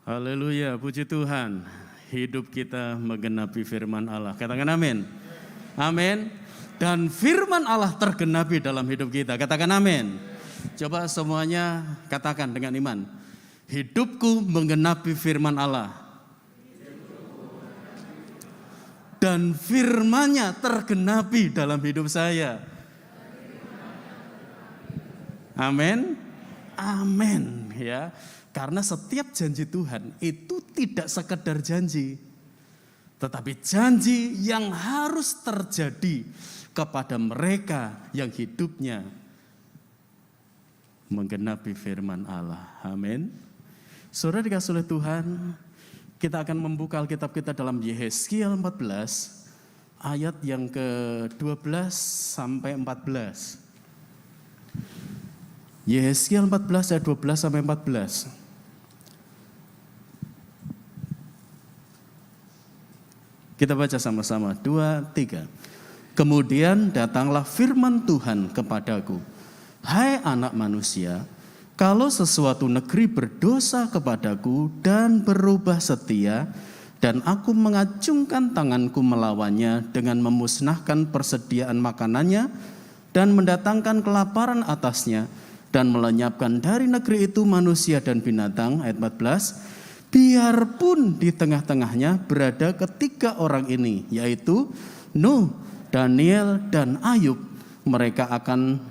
Haleluya, puji Tuhan. Hidup kita menggenapi firman Allah. Katakan amin. Amin. Dan firman Allah tergenapi dalam hidup kita. Katakan amin. Coba semuanya katakan dengan iman. Hidupku menggenapi firman Allah. Dan firman-Nya tergenapi dalam hidup saya. Amin. Amin, ya. Karena setiap janji Tuhan itu tidak sekedar janji, tetapi janji yang harus terjadi kepada mereka yang hidupnya menggenapi firman Allah. Amin. Saudara dikasih oleh Tuhan, kita akan membuka Alkitab kita dalam Yehezkiel 14 ayat yang ke-12 sampai 14. Yehezkiel 14 ayat 12 sampai 14. Kita baca sama-sama, 2, 3. Kemudian datanglah firman Tuhan kepadaku, hai anak manusia, kalau sesuatu negeri berdosa kepadaku dan berubah setia, dan aku mengacungkan tanganku melawannya dengan memusnahkan persediaan makanannya dan mendatangkan kelaparan atasnya, dan melenyapkan dari negeri itu manusia dan binatang, ayat 14, biarpun di tengah-tengahnya berada ketiga orang ini, yaitu Nuh, Daniel, dan Ayub, mereka akan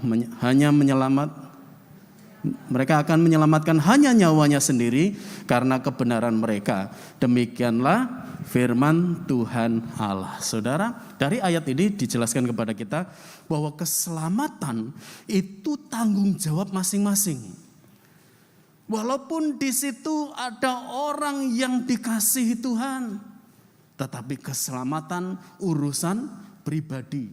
menyelamatkan hanya nyawanya sendiri karena kebenaran mereka. Demikianlah firman Tuhan Allah. Saudara, dari ayat ini dijelaskan kepada kita bahwa keselamatan itu tanggung jawab masing-masing. Walaupun di situ ada orang yang dikasihi Tuhan, tetapi keselamatan urusan pribadi.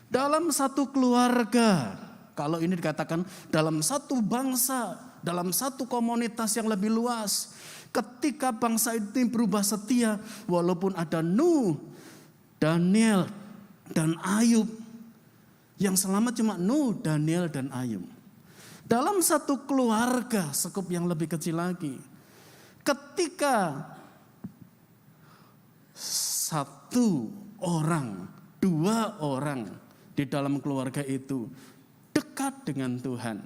Dalam satu keluarga, kalau ini dikatakan dalam satu bangsa, dalam satu komunitas yang lebih luas, ketika bangsa ini berubah setia, walaupun ada Nuh, Daniel, dan Ayub, yang selamat cuma Nuh, Daniel, dan Ayub. Dalam satu keluarga, skup yang lebih kecil lagi, ketika satu orang, dua orang di dalam keluarga itu dekat dengan Tuhan,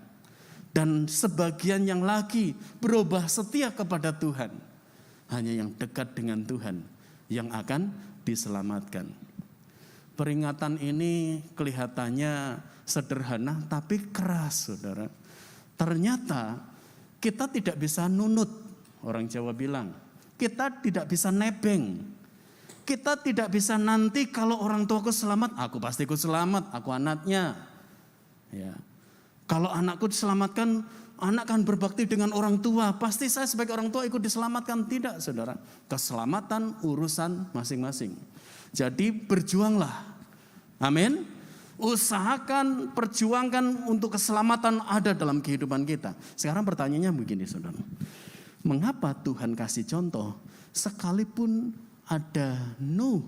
dan sebagian yang lagi berubah setia kepada Tuhan, hanya yang dekat dengan Tuhan yang akan diselamatkan. Peringatan ini kelihatannya sederhana tapi keras, saudara. Ternyata kita tidak bisa nunut, orang Jawa bilang. Kita tidak bisa nebeng. Kita tidak bisa nanti kalau orang tuaku selamat, aku pasti ikut selamat, aku anaknya. Ya. Kalau anakku diselamatkan, anak akan berbakti dengan orang tua. Pasti saya sebagai orang tua ikut diselamatkan. Tidak, saudara. Keselamatan urusan masing-masing. Jadi berjuanglah. Amin. Usahakan, perjuangkan untuk keselamatan ada dalam kehidupan kita. Sekarang pertanyaannya begini, saudara. Mengapa Tuhan kasih contoh sekalipun ada Nuh,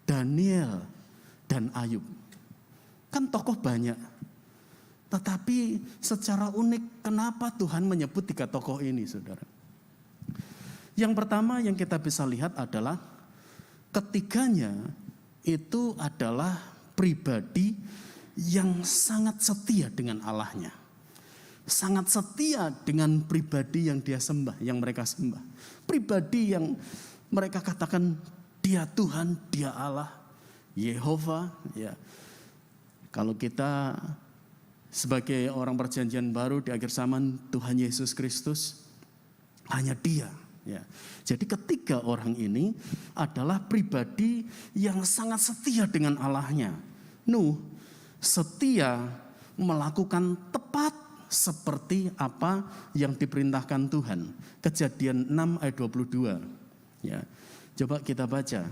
Daniel, dan Ayub? Kan tokoh banyak. Tetapi secara unik, kenapa Tuhan menyebut 3 tokoh ini, saudara? Yang pertama yang kita bisa lihat adalah ketiganya itu adalah pribadi yang sangat setia dengan Allahnya. Sangat setia dengan pribadi yang dia sembah, yang mereka sembah. Pribadi yang mereka katakan dia Tuhan, dia Allah, Yehova. Ya. Kalau kita sebagai orang perjanjian baru di akhir zaman, Tuhan Yesus Kristus, hanya dia. Ya. Jadi ketiga orang ini adalah pribadi yang sangat setia dengan Allahnya. Nuh setia melakukan tepat seperti apa yang diperintahkan Tuhan. Kejadian 6 ayat 22. Ya. Coba kita baca.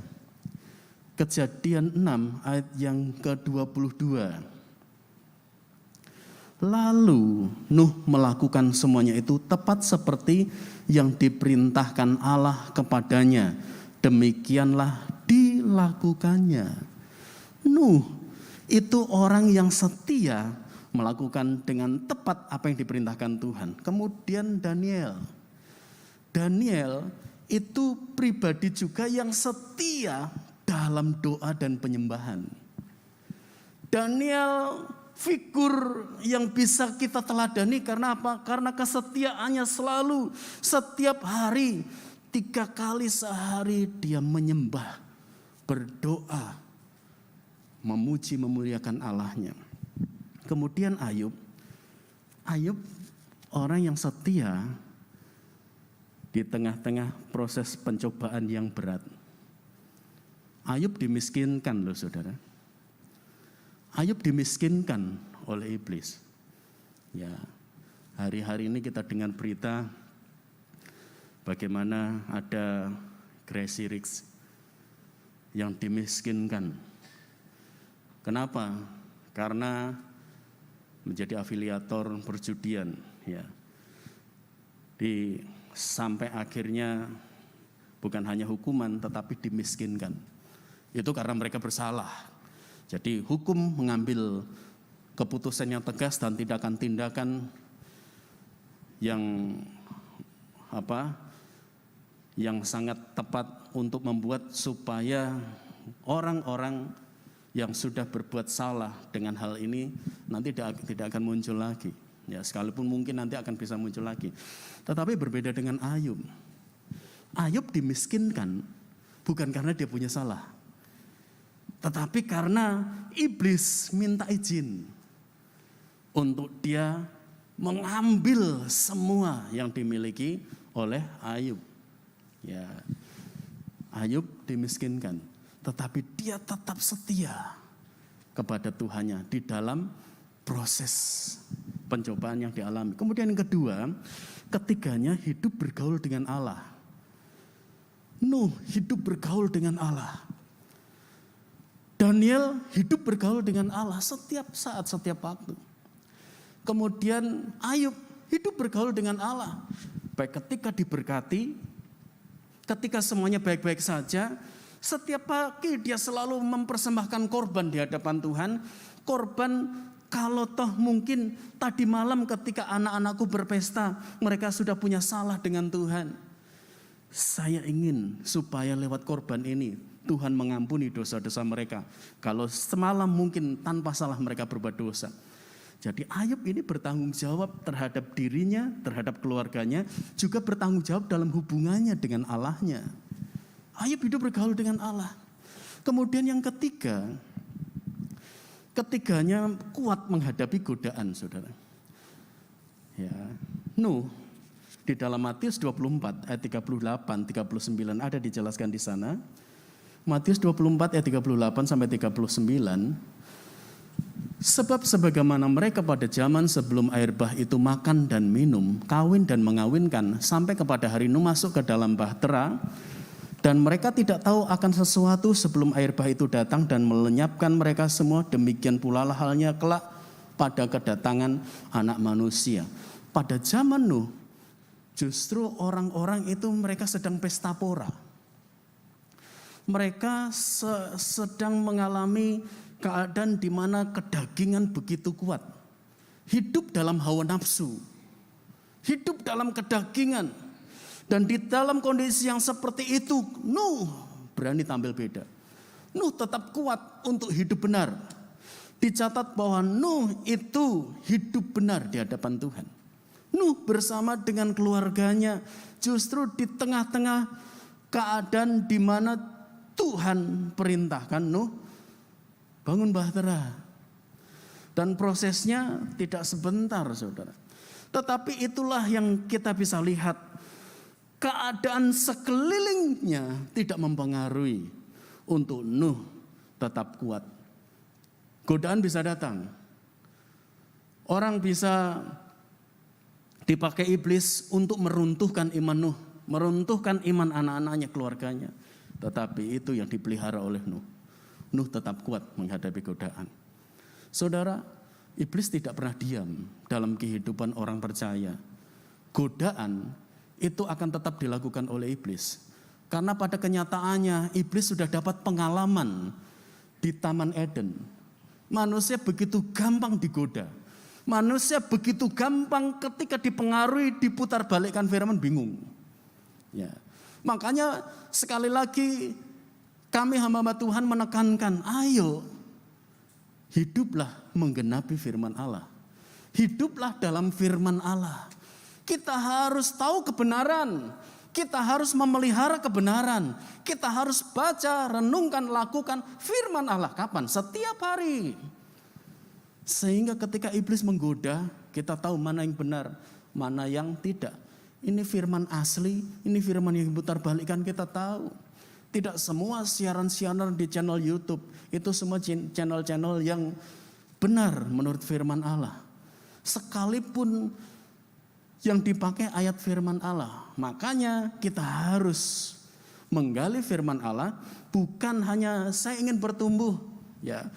Kejadian 6 ayat yang ke-22. Lalu Nuh melakukan semuanya itu tepat seperti yang diperintahkan Allah kepadanya. Demikianlah dilakukannya. Nuh itu orang yang setia melakukan dengan tepat apa yang diperintahkan Tuhan. Kemudian Daniel. Daniel itu pribadi juga yang setia dalam doa dan penyembahan. Daniel figur yang bisa kita teladani karena apa? Karena kesetiaannya selalu setiap hari 3 kali sehari dia menyembah, berdoa, memuji memuliakan Allahnya. Kemudian Ayub orang yang setia di tengah-tengah proses pencobaan yang berat. Ayub dimiskinkan loh saudara. Ayub dimiskinkan oleh iblis. Ya, hari-hari ini kita dengar berita bagaimana ada Gracie Rix yang dimiskinkan. Kenapa? Karena menjadi afiliator perjudian. Ya, sampai akhirnya bukan hanya hukuman tetapi dimiskinkan. Itu karena mereka bersalah. Jadi hukum mengambil keputusan yang tegas dan tindakan-tindakan yang sangat tepat untuk membuat supaya orang-orang yang sudah berbuat salah dengan hal ini nanti tidak akan muncul lagi. Ya, sekalipun mungkin nanti akan bisa muncul lagi. Tetapi berbeda dengan Ayub. Ayub dimiskinkan bukan karena dia punya salah, tetapi karena iblis minta izin untuk dia mengambil semua yang dimiliki oleh Ayub. Ya, Ayub dimiskinkan, tetapi dia tetap setia kepada Tuhannya di dalam proses pencobaan yang dialami. Kemudian yang kedua, ketiganya hidup bergaul dengan Allah. Nuh hidup bergaul dengan Allah. Daniel hidup bergaul dengan Allah setiap saat, setiap waktu. Kemudian Ayub hidup bergaul dengan Allah. Baik ketika diberkati, ketika semuanya baik-baik saja, setiap pagi dia selalu mempersembahkan korban di hadapan Tuhan. Korban kalau toh mungkin tadi malam ketika anak-anakku berpesta, mereka sudah punya salah dengan Tuhan. Saya ingin supaya lewat korban ini Tuhan mengampuni dosa-dosa mereka. Kalau semalam mungkin tanpa salah mereka berbuat dosa. Jadi Ayub ini bertanggung jawab terhadap dirinya, terhadap keluarganya, juga bertanggung jawab dalam hubungannya dengan Allahnya. Ayub hidup bergaul dengan Allah. Kemudian yang ketiganya kuat menghadapi godaan, saudara. Ya, Nuh di dalam Matius 24 ayat 38, 39 ada dijelaskan di sana. Matius 24 ayat 38 sampai 39. Sebab sebagaimana mereka pada zaman sebelum air bah itu makan dan minum, kawin dan mengawinkan, sampai kepada hari Nuh masuk ke dalam bahtera, dan mereka tidak tahu akan sesuatu sebelum air bah itu datang dan melenyapkan mereka semua, demikian pula halnya kelak pada kedatangan Anak Manusia. Pada zaman Nuh, justru orang-orang itu mereka sedang pesta pora. Mereka sedang mengalami keadaan di mana kedagingan begitu kuat. Hidup dalam hawa nafsu. Hidup dalam kedagingan. Dan di dalam kondisi yang seperti itu, Nuh berani tampil beda. Nuh tetap kuat untuk hidup benar. Dicatat bahwa Nuh itu hidup benar di hadapan Tuhan. Nuh bersama dengan keluarganya justru di tengah-tengah keadaan di mana Tuhan perintahkan Nuh bangun bahtera. Dan prosesnya tidak sebentar, saudara. Tetapi itulah yang kita bisa lihat. Keadaan sekelilingnya tidak mempengaruhi untuk Nuh tetap kuat. Godaan bisa datang. Orang bisa dipakai iblis untuk meruntuhkan iman Nuh, meruntuhkan iman anak-anaknya, keluarganya. Tetapi itu yang dipelihara oleh Nuh. Nuh tetap kuat menghadapi godaan. Saudara, iblis tidak pernah diam dalam kehidupan orang percaya. Godaan itu akan tetap dilakukan oleh iblis. Karena pada kenyataannya iblis sudah dapat pengalaman di Taman Eden. Manusia begitu gampang digoda. Manusia begitu gampang ketika dipengaruhi, diputar balikkan firman, bingung. Ya. Makanya sekali lagi kami hamba-hamba Tuhan menekankan, ayo hiduplah menggenapi firman Allah. Hiduplah dalam firman Allah. Kita harus tahu kebenaran. Kita harus memelihara kebenaran. Kita harus baca, renungkan, lakukan firman Allah. Kapan? Setiap hari. Sehingga ketika iblis menggoda, kita tahu mana yang benar, mana yang tidak. Ini firman asli, ini firman yang diputar balikan, kita tahu. Tidak semua siaran-siaran di channel YouTube itu semua channel-channel yang benar menurut firman Allah. Sekalipun yang dipakai ayat firman Allah. Makanya kita harus menggali firman Allah, bukan hanya saya ingin bertumbuh, ya.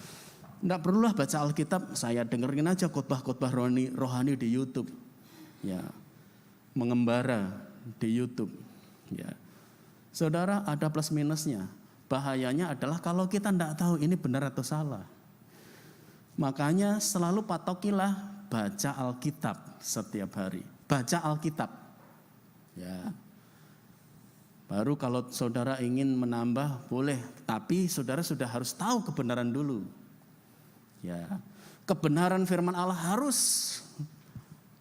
Enggak perlulah baca Alkitab, saya dengerin aja khotbah-khotbah rohani di YouTube. Ya. Mengembara di YouTube, ya. Saudara, ada plus minusnya. Bahayanya adalah kalau kita enggak tahu ini benar atau salah. Makanya selalu patokilah baca Alkitab setiap hari. Baca Alkitab. Ya. Baru kalau saudara ingin menambah boleh, tapi saudara sudah harus tahu kebenaran dulu. Ya. Kebenaran firman Allah harus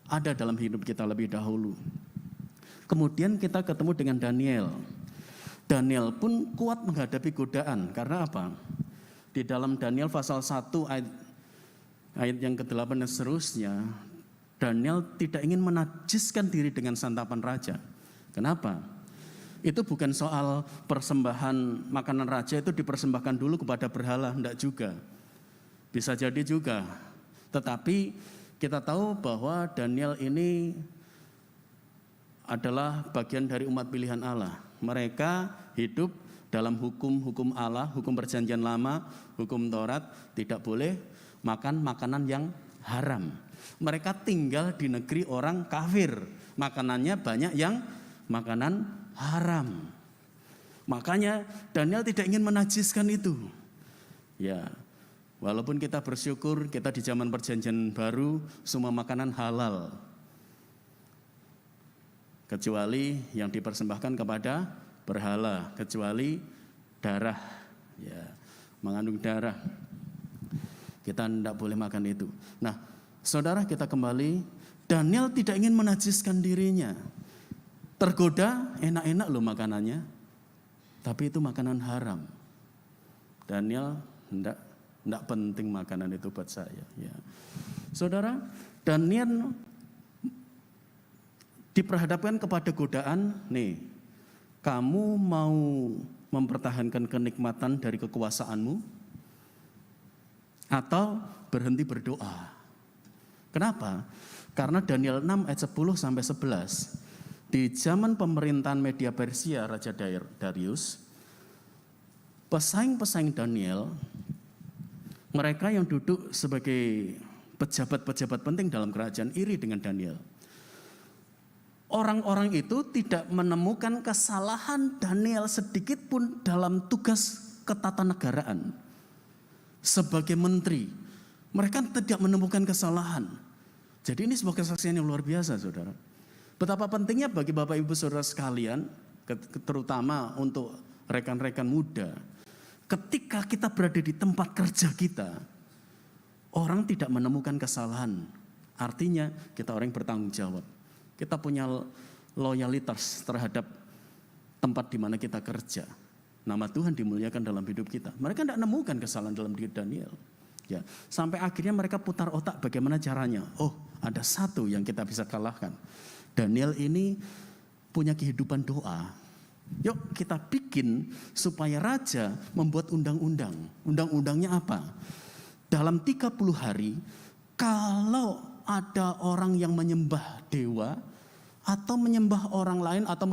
ada dalam hidup kita lebih dahulu. Kemudian kita ketemu dengan Daniel. Daniel pun kuat menghadapi godaan. Karena apa? Di dalam Daniel pasal 1 ayat yang ke-8 dan seterusnya, Daniel tidak ingin menajiskan diri dengan santapan raja. Kenapa? Itu bukan soal persembahan makanan raja itu dipersembahkan dulu kepada berhala, enggak juga. Bisa jadi juga. Tetapi kita tahu bahwa Daniel ini adalah bagian dari umat pilihan Allah. Mereka hidup dalam hukum-hukum Allah, hukum perjanjian lama, hukum Taurat, tidak boleh makan makanan yang haram. Mereka tinggal di negeri orang kafir, makanannya banyak yang makanan haram. Makanya Daniel tidak ingin menajiskan itu. Ya, walaupun kita bersyukur kita di zaman perjanjian baru semua makanan halal. Kecuali yang dipersembahkan kepada berhala, kecuali darah, ya, mengandung darah. Kita tidak boleh makan itu. Nah, saudara, kita kembali. Daniel tidak ingin menajiskan dirinya. Tergoda, enak-enak loh makanannya, tapi itu makanan haram. Daniel tidak penting makanan itu buat saya. Ya. Saudara, Daniel diperhadapkan kepada godaan, nih, kamu mau mempertahankan kenikmatan dari kekuasaanmu atau berhenti berdoa? Kenapa? Karena Daniel 6 ayat 10 sampai 11, di zaman pemerintahan Media Persia Raja Darius, pesaing-pesaing Daniel, mereka yang duduk sebagai pejabat-pejabat penting dalam kerajaan iri dengan Daniel. Orang-orang itu tidak menemukan kesalahan Daniel sedikit pun dalam tugas ketatanegaraan. Sebagai menteri, mereka tidak menemukan kesalahan. Jadi ini sebuah kesaksian yang luar biasa, saudara. Betapa pentingnya bagi Bapak Ibu Saudara sekalian, terutama untuk rekan-rekan muda, ketika kita berada di tempat kerja kita, orang tidak menemukan kesalahan. Artinya kita orang yang bertanggung jawab. Kita punya loyalitas terhadap tempat di mana kita kerja. Nama Tuhan dimuliakan dalam hidup kita. Mereka tidak menemukan kesalahan dalam diri Daniel. Ya, sampai akhirnya mereka putar otak bagaimana caranya. Oh, ada satu yang kita bisa kalahkan. Daniel ini punya kehidupan doa. Yuk kita bikin supaya raja membuat undang-undang. Undang-undangnya apa? Dalam 30 hari, kalau ada orang yang menyembah dewa atau menyembah orang lain atau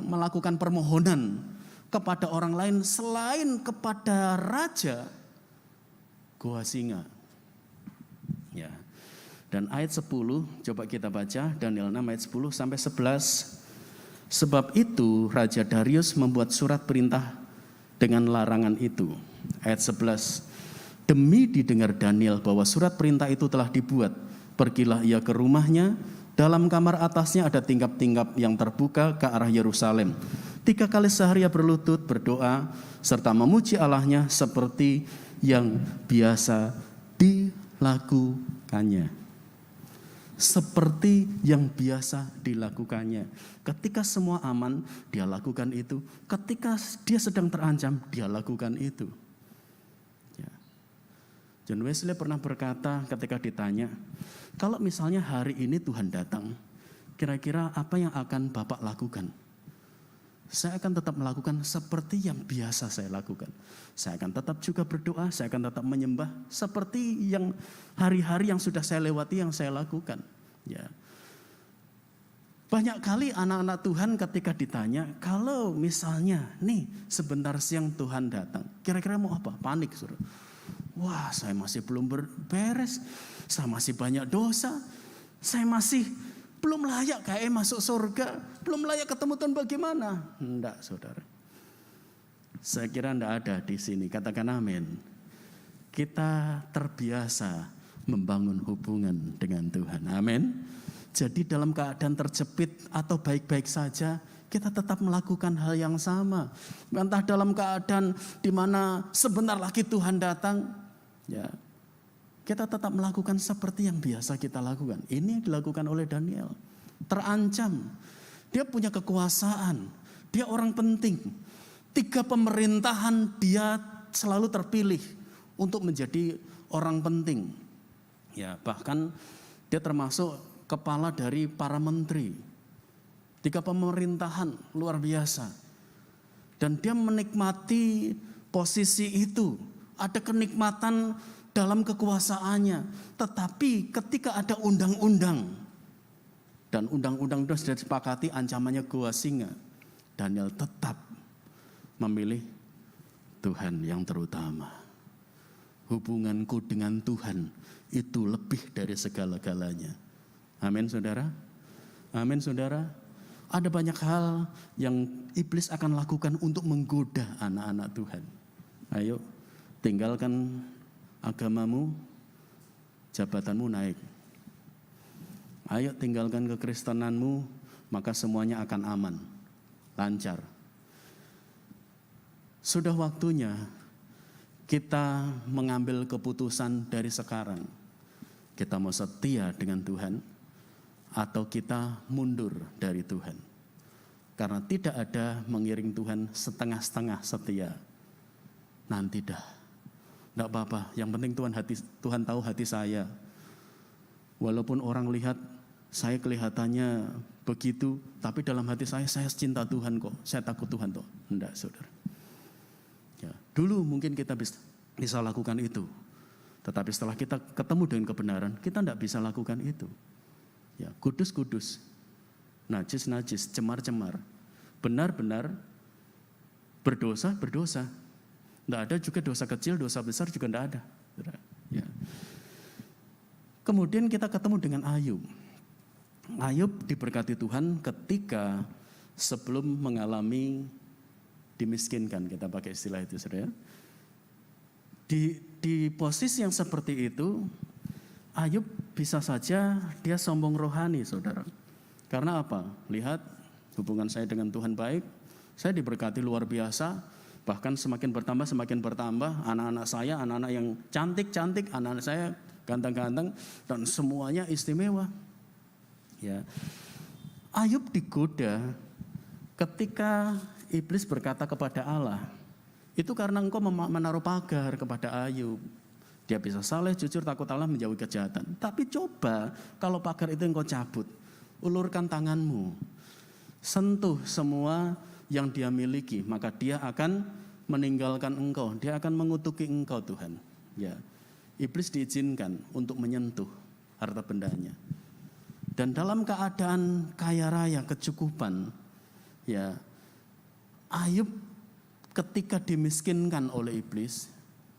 melakukan permohonan kepada orang lain selain kepada raja, gua singa. Ya. Dan ayat 10 coba kita baca, Daniel 6 ayat 10 sampai 11. Sebab itu Raja Darius membuat surat perintah dengan larangan itu. Ayat 11. Demi didengar Daniel bahwa surat perintah itu telah dibuat, pergilah ia ke rumahnya, Dalam kamar atasnya ada tingkap-tingkap yang terbuka ke arah Yerusalem. 3 kali sehari ia berlutut, berdoa, serta memuji Allahnya seperti yang biasa dilakukannya. Seperti yang biasa dilakukannya. Ketika semua aman, dia lakukan itu. Ketika dia sedang terancam, dia lakukan itu. Ya. John Wesley pernah berkata ketika ditanya, kalau misalnya hari ini Tuhan datang, kira-kira apa yang akan Bapak lakukan? Saya akan tetap melakukan seperti yang biasa saya lakukan. Saya akan tetap juga berdoa, saya akan tetap menyembah seperti yang hari-hari yang sudah saya lewati yang saya lakukan. Ya. Banyak kali anak-anak Tuhan ketika ditanya, kalau misalnya nih sebentar siang Tuhan datang, kira-kira mau apa? Panik, saudara. Wah, saya masih belum beres, saya masih banyak dosa, saya masih belum layak kayak masuk surga, belum layak ketemu Tuhan bagaimana? Enggak, saudara. Saya kira enggak ada di sini, katakan amin. Kita terbiasa membangun hubungan dengan Tuhan, amin. Jadi dalam keadaan terjepit atau baik-baik saja, kita tetap melakukan hal yang sama. Entah dalam keadaan di mana sebentar lagi Tuhan datang, ya, kita tetap melakukan seperti yang biasa kita lakukan. Ini yang dilakukan oleh Daniel. Terancam. Dia punya kekuasaan. Dia orang penting. 3 pemerintahan dia selalu terpilih untuk menjadi orang penting. Ya, bahkan dia termasuk kepala dari para menteri. 3 pemerintahan luar biasa. Dan dia menikmati posisi itu. Ada kenikmatan dalam kekuasaannya. Tetapi ketika ada undang-undang, dan undang-undang itu sudah disepakati ancamannya gua singa, Daniel tetap memilih Tuhan yang terutama. Hubunganku dengan Tuhan itu lebih dari segala-galanya. Amin, saudara. Amin, saudara. Ada banyak hal yang iblis akan lakukan untuk menggoda anak-anak Tuhan. Ayo, tinggalkan agamamu, jabatanmu naik. Ayo tinggalkan kekristenanmu, maka semuanya akan aman, lancar. Sudah waktunya kita mengambil keputusan dari sekarang. Kita mau setia dengan Tuhan atau kita mundur dari Tuhan. Karena tidak ada mengiring Tuhan setengah-setengah setia. Nanti dah. Tidak apa-apa, yang penting Tuhan tahu hati saya. Walaupun orang lihat saya kelihatannya begitu, tapi dalam hati saya cinta Tuhan kok. Saya takut Tuhan kok. Tidak, saudara. Ya, dulu mungkin kita bisa lakukan itu. Tetapi setelah kita ketemu dengan kebenaran, kita tidak bisa lakukan itu. Ya, kudus, najis, cemar, benar-benar berdosa. Tidak ada juga dosa kecil, dosa besar juga tidak ada. Ya. Kemudian kita ketemu dengan Ayub. Ayub diberkati Tuhan ketika sebelum mengalami dimiskinkan, kita pakai istilah itu, saudara. Di posisi yang seperti itu, Ayub bisa saja dia sombong rohani, saudara. Karena apa? Lihat, hubungan saya dengan Tuhan baik, saya diberkati luar biasa. Bahkan semakin bertambah, anak-anak saya, anak-anak yang cantik-cantik, anak-anak saya ganteng-ganteng, dan semuanya istimewa. Ya. Ayub digoda ketika iblis berkata kepada Allah, itu karena engkau menaruh pagar kepada Ayub. Dia bisa saleh, jujur, takut Allah, menjauhi kejahatan. Tapi coba kalau pagar itu engkau cabut, ulurkan tanganmu, sentuh semua yang dia miliki, maka dia akan meninggalkan engkau, dia akan mengutuki engkau, Tuhan. Ya, iblis diizinkan untuk menyentuh harta bendanya. Dan dalam keadaan kaya raya, kecukupan, ya, Ayub ketika dimiskinkan oleh iblis,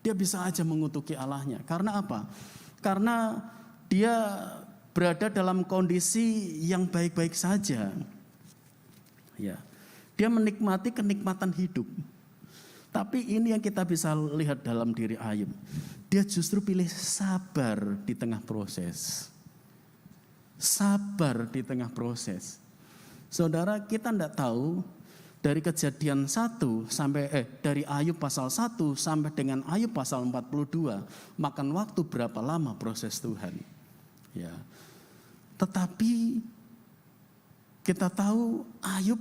dia bisa aja mengutuki Allahnya. Karena apa? Karena dia berada dalam kondisi yang baik-baik saja. Ya. Dia menikmati kenikmatan hidup. Tapi ini yang kita bisa lihat dalam diri Ayub. Dia justru pilih sabar di tengah proses. sabar di tengah proses. Saudara, kita tidak tahu dari Kejadian 1 sampai dari Ayub pasal 1 sampai dengan Ayub pasal 42 makan waktu berapa lama proses Tuhan. Ya. Tetapi kita tahu Ayub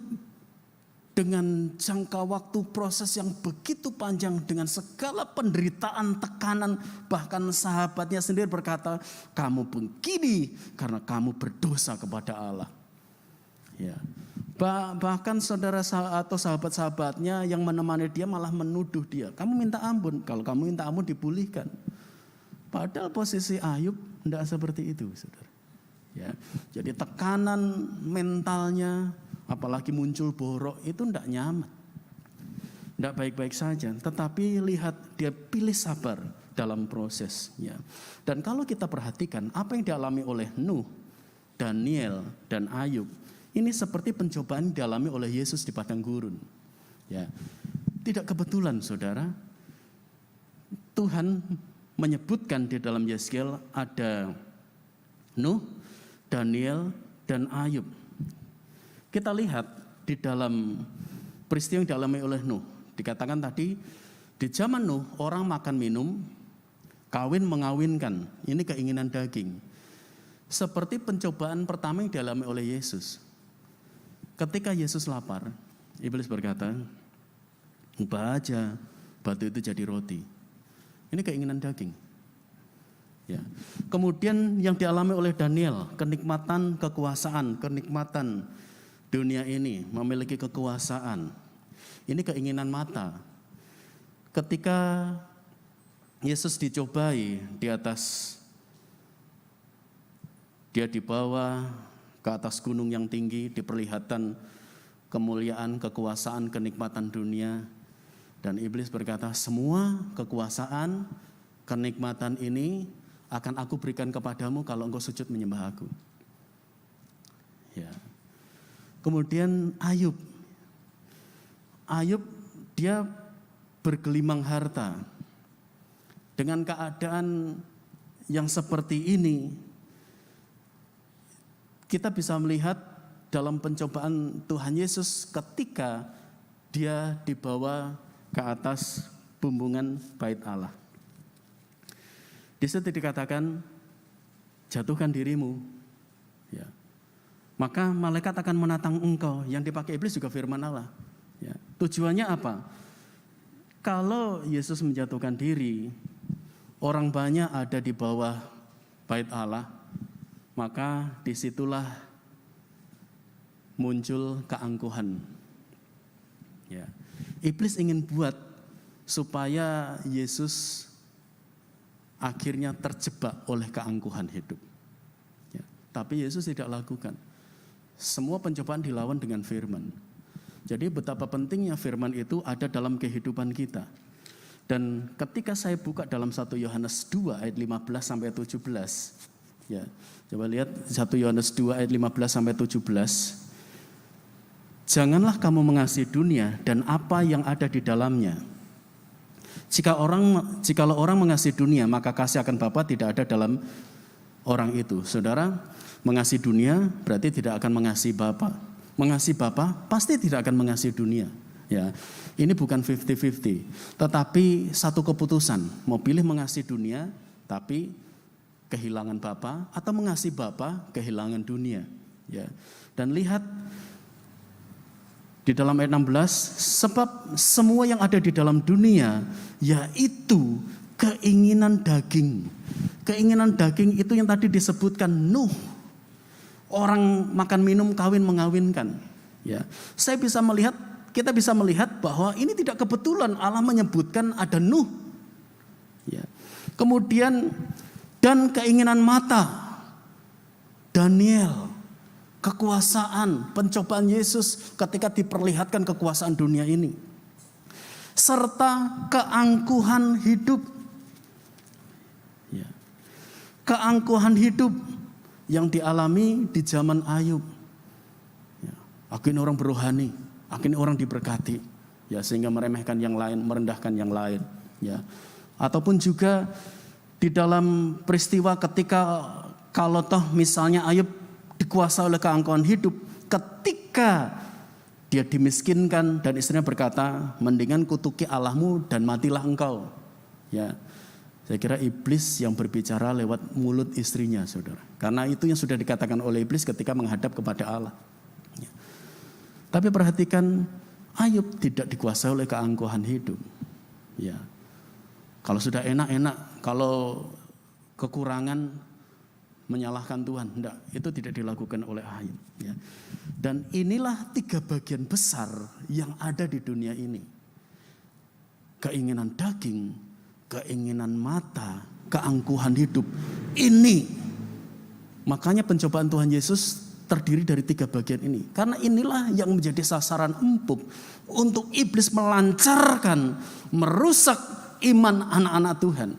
dengan jangka waktu proses yang begitu panjang dengan segala penderitaan, tekanan, bahkan sahabatnya sendiri berkata, kamu begini karena kamu berdosa kepada Allah. Ya. Bahkan saudara atau sahabat-sahabatnya yang menemani dia malah menuduh dia, kamu minta ampun, kalau kamu minta ampun dipulihkan. Padahal posisi Ayub tidak seperti itu, saudara. Ya. Jadi tekanan mentalnya, apalagi muncul borok, itu tidak nyaman, tidak baik-baik saja. Tetapi lihat, dia pilih sabar dalam prosesnya. Dan kalau kita perhatikan apa yang dialami oleh Nuh, Daniel, dan Ayub, ini seperti pencobaan dialami oleh Yesus di padang gurun. Ya. Tidak kebetulan, saudara. Tuhan menyebutkan di dalam Yesaya ada Nuh, Daniel, dan Ayub. Kita lihat di dalam peristiwa yang dialami oleh Nuh. Dikatakan tadi, di zaman Nuh orang makan minum, kawin mengawinkan. Ini keinginan daging. Seperti pencobaan pertama yang dialami oleh Yesus. Ketika Yesus lapar, iblis berkata, ubah aja batu itu jadi roti. Ini keinginan daging. Ya. Kemudian yang dialami oleh Daniel, kenikmatan kekuasaan, kenikmatan dunia ini, memiliki kekuasaan. Ini keinginan mata. Ketika Yesus dicobai di atas, dia dibawa ke atas gunung yang tinggi, diperlihatkan kemuliaan, kekuasaan, kenikmatan dunia. Dan iblis berkata, semua kekuasaan, kenikmatan ini akan aku berikan kepadamu kalau engkau sujud menyembah aku. Ya. Kemudian Ayub, dia bergelimang harta. Dengan keadaan yang seperti ini, kita bisa melihat dalam pencobaan Tuhan Yesus ketika dia dibawa ke atas bumbungan bait Allah. Di situ dikatakan, jatuhkan dirimu. Ya. Maka malaikat akan menatang engkau. Yang dipakai iblis juga firman Allah. Ya. Tujuannya apa? Kalau Yesus menjatuhkan diri, orang banyak ada di bawah bait Allah, maka disitulah muncul keangkuhan. Ya. Iblis ingin buat supaya Yesus akhirnya terjebak oleh keangkuhan hidup. Ya. Tapi Yesus tidak lakukan. Semua pencobaan dilawan dengan firman. Jadi betapa pentingnya firman itu ada dalam kehidupan kita. Dan ketika saya buka dalam 1 Yohanes 2 ayat 15 sampai 17. Ya, coba lihat 1 Yohanes 2 ayat 15 sampai 17. Janganlah kamu mengasihi dunia dan apa yang ada di dalamnya. Jikalau orang mengasihi dunia, maka kasih akan Bapa tidak ada dalam orang itu. Saudara, mengasihi dunia berarti tidak akan mengasihi Bapa. Mengasihi Bapa pasti tidak akan mengasihi dunia. Ya, ini bukan 50-50, tetapi satu keputusan, mau pilih mengasihi dunia tapi kehilangan Bapa, atau mengasihi Bapa kehilangan dunia. Ya. Dan lihat di dalam ayat 16, sebab semua yang ada di dalam dunia yaitu keinginan daging. Keinginan daging itu yang tadi disebutkan Nuh. Orang makan minum, kawin mengawinkan. Ya. Kita bisa melihat bahwa ini tidak kebetulan Allah menyebutkan ada Nuh. Ya. Kemudian dan keinginan mata, Daniel, kekuasaan, pencobaan Yesus ketika diperlihatkan kekuasaan dunia ini. Serta keangkuhan hidup. Ya. Keangkuhan hidup yang dialami di zaman Ayub. Ya. Akhirnya orang berohani, akhirnya orang diberkati. Ya, sehingga meremehkan yang lain, merendahkan yang lain. Ya. Ataupun juga di dalam peristiwa ketika kalau toh misalnya Ayub dikuasai oleh keangkuhan hidup ketika dia dimiskinkan dan istrinya berkata, mendingan kutuki Allahmu dan matilah engkau. Ya, saya kira iblis yang berbicara lewat mulut istrinya, saudara. Karena itu yang sudah dikatakan oleh iblis ketika menghadap kepada Allah. Ya. Tapi perhatikan, Ayub tidak dikuasai oleh keangkuhan hidup. Ya, kalau sudah enak-enak, kalau kekurangan menyalahkan Tuhan, enggak, itu tidak dilakukan oleh Ayub. Ya. Dan inilah 3 bagian besar yang ada di dunia ini. Keinginan daging, keinginan mata, keangkuhan hidup. Ini, makanya pencobaan Tuhan Yesus terdiri dari 3 bagian ini. Karena inilah yang menjadi sasaran empuk untuk iblis melancarkan, merusak iman anak-anak Tuhan.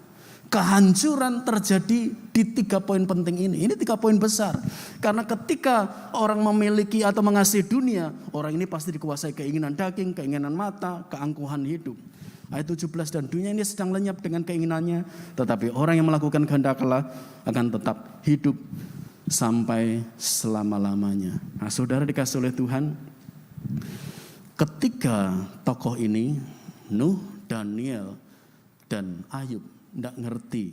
Kehancuran terjadi di 3 poin penting ini. Ini 3 poin besar. Karena ketika orang memiliki atau mengasihi dunia, orang ini pasti dikuasai keinginan daging, keinginan mata, keangkuhan hidup. Ayat 17, dan dunia ini sedang lenyap dengan keinginannya, tetapi orang yang melakukan kehendak Allah akan tetap hidup sampai selama-lamanya. Nah, saudara dikasih oleh Tuhan, ketika tokoh ini, Nuh, Daniel, dan Ayub, tidak ngerti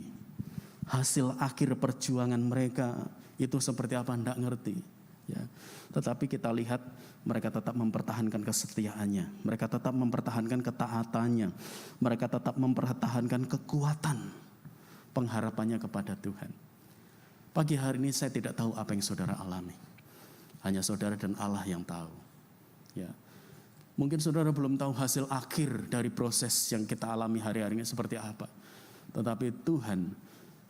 hasil akhir perjuangan mereka itu seperti apa, tidak ngerti. Ya. Tetapi kita lihat mereka tetap mempertahankan kesetiaannya, mereka tetap mempertahankan ketaatannya, mereka tetap mempertahankan kekuatan pengharapannya kepada Tuhan. Pagi hari ini saya tidak tahu apa yang saudara alami, hanya saudara dan Allah yang tahu. Ya. Mungkin saudara belum tahu hasil akhir dari proses yang kita alami hari-hari ini seperti apa. Tetapi Tuhan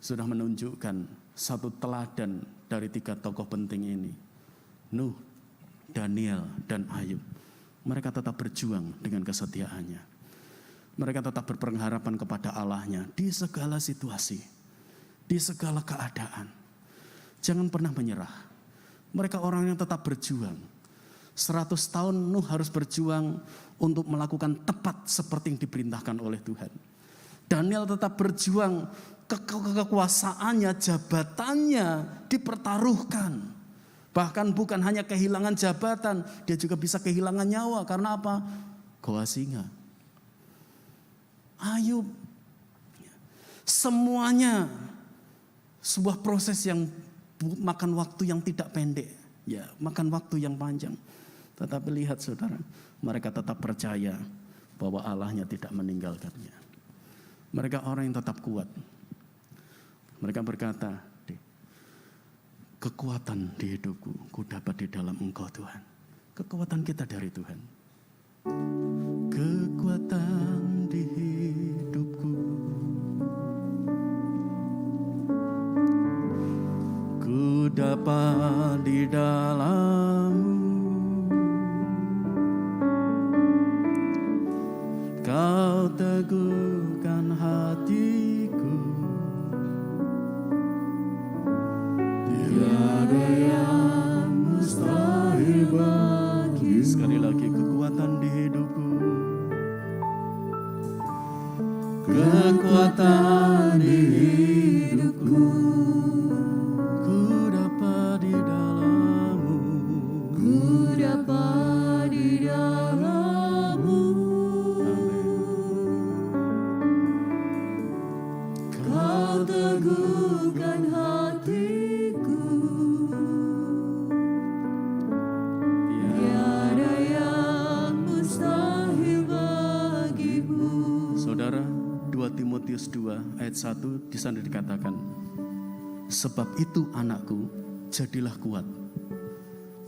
sudah menunjukkan satu teladan dari 3 tokoh penting ini. Nuh, Daniel, dan Ayub. Mereka tetap berjuang dengan kesetiaannya. Mereka tetap berpengharapan kepada Allahnya di segala situasi, di segala keadaan. Jangan pernah menyerah. Mereka orang yang tetap berjuang. 100 tahun Nuh harus berjuang untuk melakukan tepat seperti yang diperintahkan oleh Tuhan. Daniel tetap berjuang, kekuasaannya, jabatannya dipertaruhkan. Bahkan bukan hanya kehilangan jabatan, dia juga bisa kehilangan nyawa. Karena apa? Goa singa. Ayub. Semuanya sebuah proses yang makan waktu yang tidak pendek. Ya, makan waktu yang panjang. Tetapi lihat saudara, mereka tetap percaya bahwa Allahnya tidak meninggalkannya. Mereka orang yang tetap kuat. Mereka berkata, kekuatan di hidupku, ku dapat di dalam Engkau Tuhan. Kekuatan kita dari Tuhan. Kekuatan di hidupku, ku dapat di dalam-Mu. Kau teguhkan hatiku, tiada yang mustahil bagi. Sekali lagi, kekuatan di hidupku, kekuatan di hidupku, ku dapat di dalam-Mu, ku dapat di dalam-Mu. Kau teguhkan hatiku, tiada yang mustahil bagimu. Saudara, 2 Timotius 2 ayat 1 di sana dikatakan, sebab itu anakku, jadilah kuat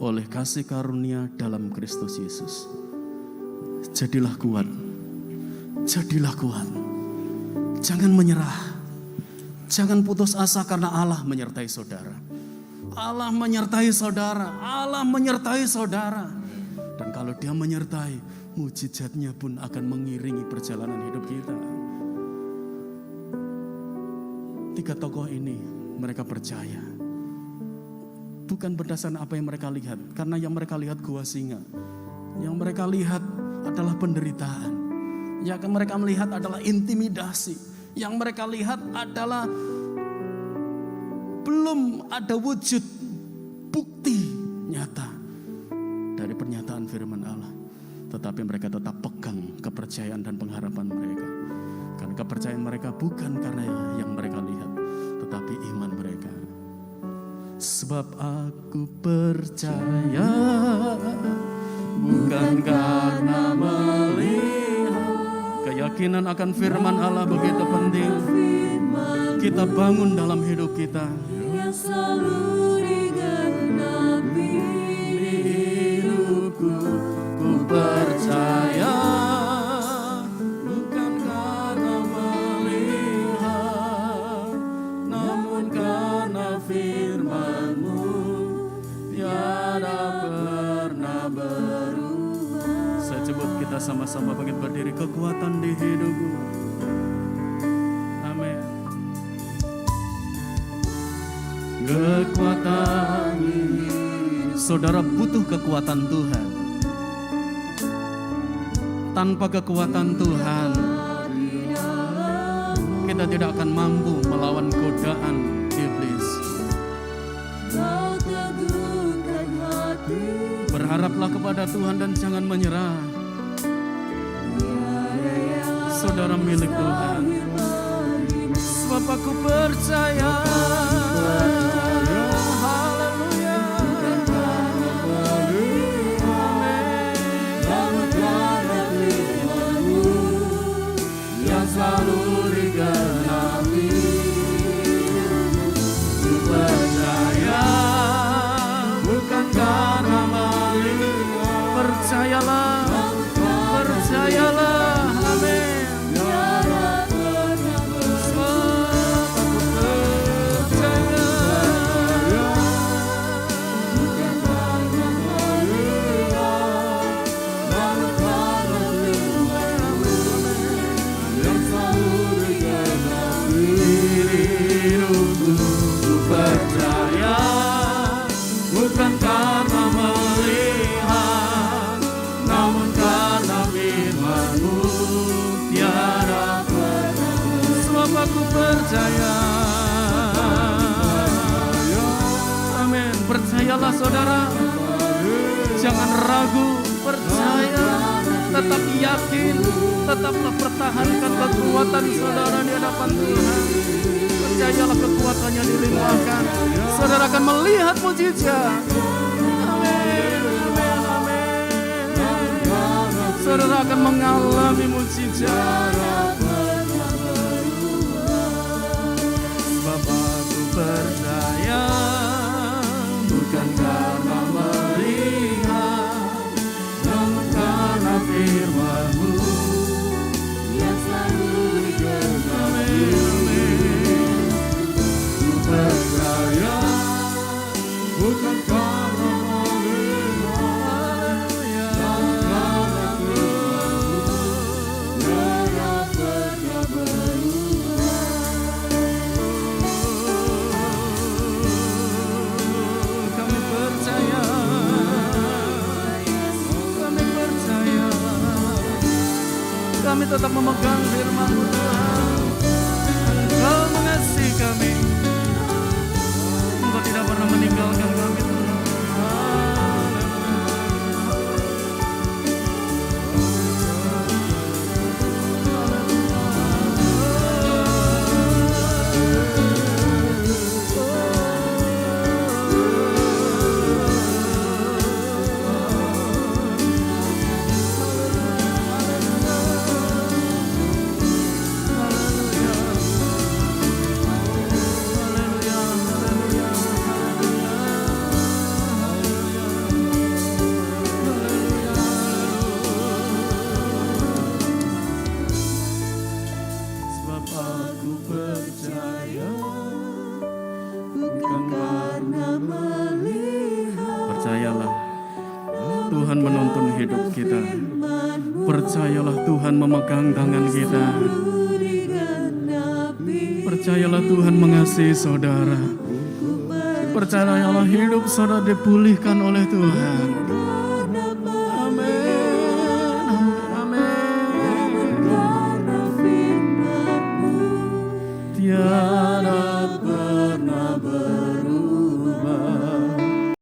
oleh kasih karunia dalam Kristus Yesus. Jadilah kuat, jadilah kuat. Jangan menyerah. Jangan putus asa karena Allah menyertai saudara. Allah menyertai saudara. Allah menyertai saudara. Dan kalau Dia menyertai, mujizatnya pun akan mengiringi perjalanan hidup kita. 3 tokoh ini mereka percaya. Bukan berdasarkan apa yang mereka lihat. Karena yang mereka lihat gua singa. Yang mereka lihat adalah penderitaan. Yang mereka melihat adalah intimidasi. Yang mereka lihat adalah belum ada wujud bukti nyata dari pernyataan firman Allah. Tetapi mereka tetap pegang kepercayaan dan pengharapan mereka. Karena kepercayaan mereka bukan karena yang mereka lihat, tetapi iman mereka. Sebab aku percaya bukan karena melihat. Keyakinan akan firman Allah begitu penting. Kita bangun dalam hidup kita. Yang selalu digenapi Hidupku, ku percaya bukan karena melihat, namun karena firman-Mu tiada pernah berubah. Saya sebut kita sama-sama bangkit berdiri, kekuatan di hidupku. Amin. Kekuatan, saudara butuh kekuatan Tuhan. Tanpa kekuatan Tuhan, kita tidak akan mampu melawan godaan iblis. Kau teguhkan hati. Berharaplah kepada Tuhan dan jangan menyerah. Saudara milik Tuhan. Sebab aku percaya. Haleluya. Yang selalu digenapi. Ku percaya bukan karena melihat. Percayalah, percayalah. Amin. Percaya bukan karena melihat, namun karena firman-Mu tiada pernah. Sebab aku percaya. Amin. Percayalah saudara, jangan ragu, percaya, tetap yakin, tetaplah pertahankan kekuatan saudara di hadapan Tuhan. Percayalah kekuatannya dilimpahkan. Saudara akan melihat mujizat. Amin, amin, amin. Saudara akan mengalami mujizat. Sebab aku percaya bukan karena melihat, namun karena firman-Mu yang selalu digenapi. Percaya bukan karena melihat, karena firman-Mu tiada pernah berubah. Kami percaya, kami percaya, kami tetap memegang firman-Mu Tuhan. Engkau mengasihi kami. Engkau tidak pernah meninggalkan kami Tuhan. Percayalah, Tuhan menuntun hidup kita. Percayalah Tuhan memegang tangan kita. Percayalah Tuhan mengasihi saudara. Percayalah hidup saudara dipulihkan oleh Tuhan.